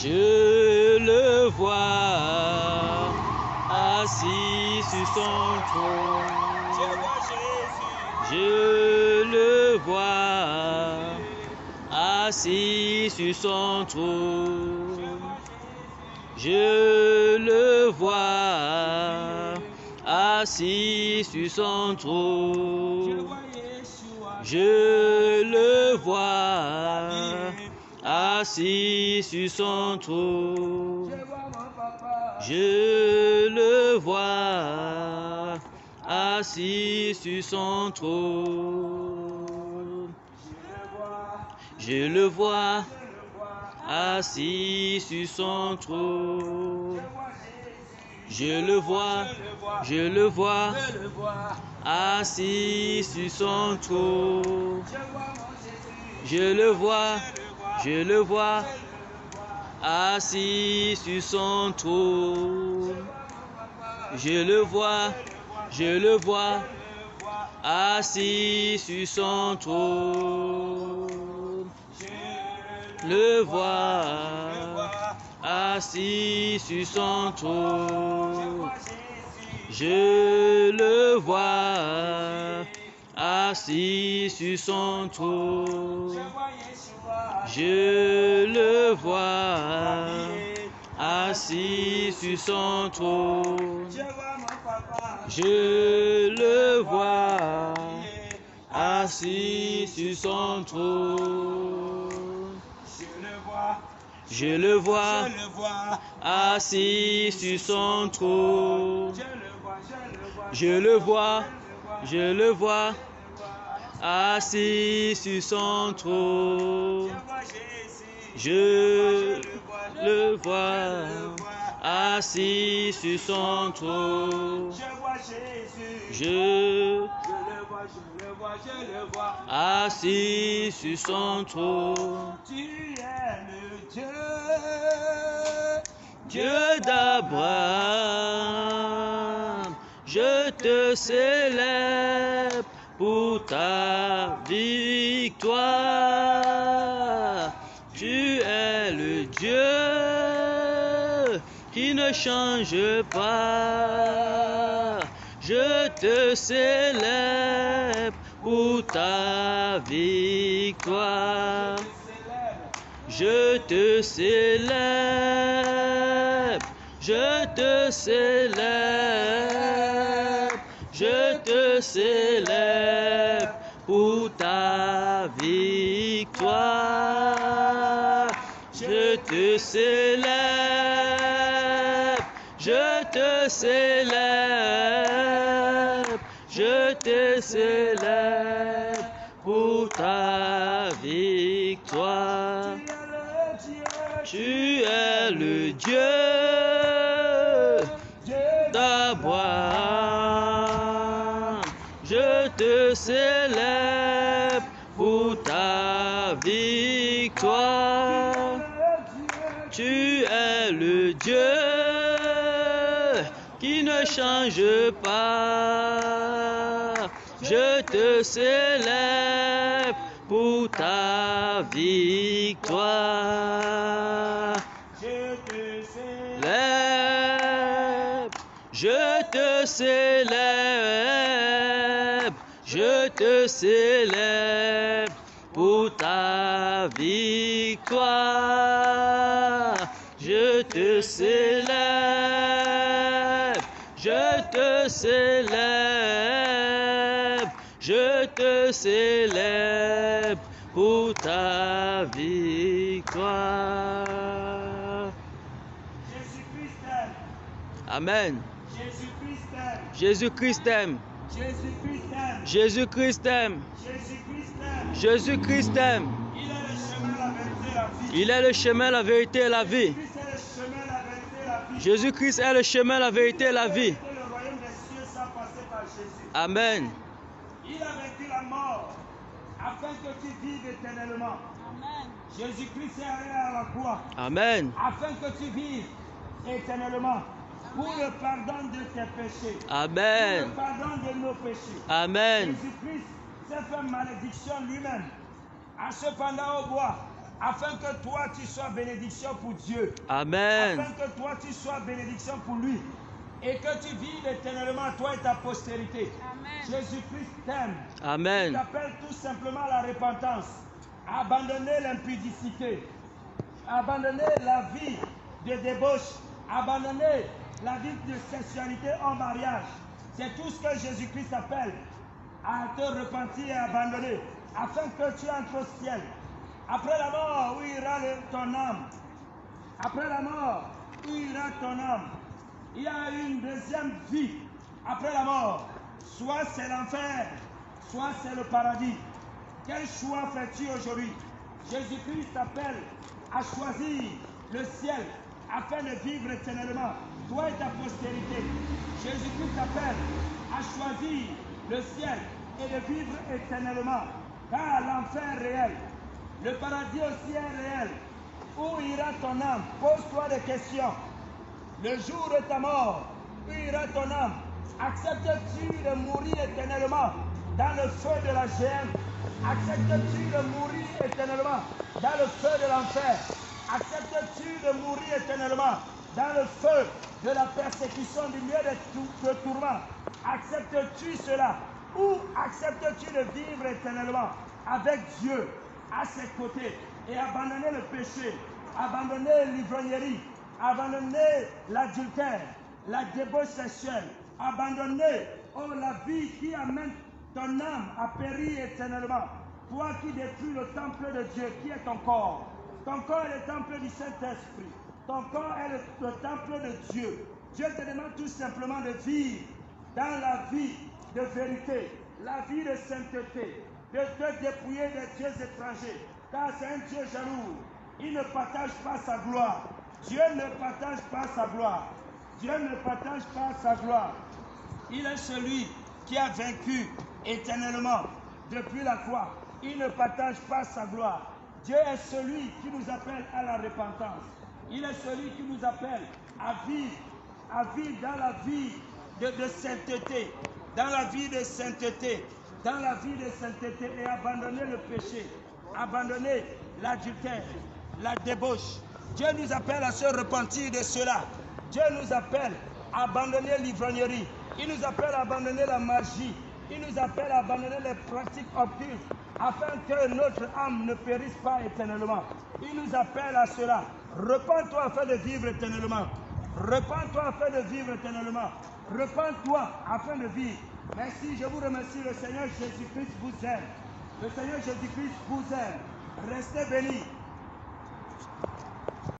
Je le vois assis sur son trône. Je le vois assis sur son trône. Je le vois assis sur son trône. Je le vois assis sur son trône. Je le vois assis sur son trône. Je le vois assis sur son trône. Je le vois assis sur son trône. Je le vois assis sur son trône. Je le vois assis sur son trône. Le vois assis sur son trône. Je le vois assis sur son trône. Je le vois assis sur son trône. Je le vois assis sur son trône. Je le vois assis sur son trône. Je le vois assis sur son trône. Je le vois assis sur son trône. Je le vois assis sur son trône. Tu es le Dieu d'Abraham, je te célèbre pour ta victoire. Tu es le Dieu qui ne change pas. Je te célèbre pour ta victoire. Je te célèbre, je te célèbre, je te célèbre pour ta victoire. Je te célèbre, je te célèbre, je te célèbre pour ta victoire. Tu es le Dieu d'Abraham. Je te célèbre pour ta victoire. Tu es le Dieu qui ne change pas. Je te célèbre pour ta victoire. Je te Célèbre, je te célèbre, je te célèbre pour ta victoire. Je te célèbre, je te célèbre, je te célèbre pour ta victoire. Jésus-Christ t'aime. Amen. Jésus-Christ t'aime. Jésus-Christ t'aime. Jésus-Christ t'aime. Jésus-Christ t'aime. Jésus-Christ t'aime. Jésus-Christ t'aime. Il est le chemin, la vérité et la vie. Il est le chemin, la vérité et la vie. Jésus-Christ est le chemin, la vérité et la vie. Jésus-Christ est le chemin, la vérité et la vie. Le royaume des cieux sans passer par Jésus. Amen. Il a vaincu la mort afin que tu vives éternellement. Amen. Jésus-Christ est allé à la croix Amen. afin que tu vives éternellement pour le pardon de tes péchés. Amen. Pour le pardon de nos péchés. Amen. Jésus-Christ s'est fait malédiction lui-même. En se pendant au bois, afin que toi tu sois bénédiction pour Dieu. Amen. Afin que toi tu sois bénédiction pour lui. Et que tu vives éternellement, toi et ta postérité. Amen. Jésus-Christ t'aime. Amen. Il t'appelle tout simplement à la repentance. Abandonner l'impudicité. Abandonner la vie de débauche. Abandonner la vie de sexualité en mariage. C'est tout ce que Jésus-Christ appelle à te repentir et abandonner, afin que tu entres au ciel. Après la mort, où ira ton âme? Après la mort, où ira ton âme? Il y a une deuxième vie après la mort. Soit c'est l'enfer, soit c'est le paradis. Quel choix fais-tu aujourd'hui? Jésus-Christ t'appelle à choisir le ciel afin de vivre éternellement, toi et ta postérité. Jésus-Christ t'appelle à choisir le ciel et de vivre éternellement, car l'enfer est réel, le paradis aussi est réel. Où ira ton âme? Pose-toi des questions. Le jour de ta mort, où ira ton âme? Acceptes-tu de mourir éternellement dans le feu de la géhenne? Acceptes-tu de mourir éternellement dans le feu de l'enfer? Acceptes-tu de mourir éternellement dans le feu de la persécution du lieu de tourment? Acceptes-tu cela? Ou acceptes-tu de vivre éternellement avec Dieu à ses côtés et abandonner le péché, abandonner l'ivrognerie, abandonner l'adultère, la débauche sexuelle, abandonner la vie qui amène ton âme à périr éternellement? Toi qui détruis le temple de Dieu, qui est ton corps. Ton corps est le temple du Saint-Esprit. Ton corps est le temple de Dieu. Dieu te demande tout simplement de vivre dans la vie de vérité, la vie de sainteté, de te dépouiller des dieux étrangers, car c'est un Dieu jaloux. Il ne partage pas sa gloire. Dieu ne partage pas sa gloire. Dieu ne partage pas sa gloire. Il est celui qui a vaincu éternellement depuis la croix. Il ne partage pas sa gloire. Dieu est celui qui nous appelle à la repentance. Il est celui qui nous appelle à vivre dans la vie de sainteté, dans la vie de sainteté, dans la vie de sainteté et abandonner le péché, abandonner l'adultère, la débauche. Dieu nous appelle à se repentir de cela. Dieu nous appelle à abandonner l'ivrognerie. Il nous appelle à abandonner la magie. Il nous appelle à abandonner les pratiques occultes afin que notre âme ne périsse pas éternellement. Il nous appelle à cela. Repends-toi afin de vivre éternellement. Repends-toi afin de vivre éternellement. Repends-toi afin de vivre. Merci, je vous remercie. Le Seigneur Jésus-Christ vous aime. Le Seigneur Jésus-Christ vous aime. Restez bénis.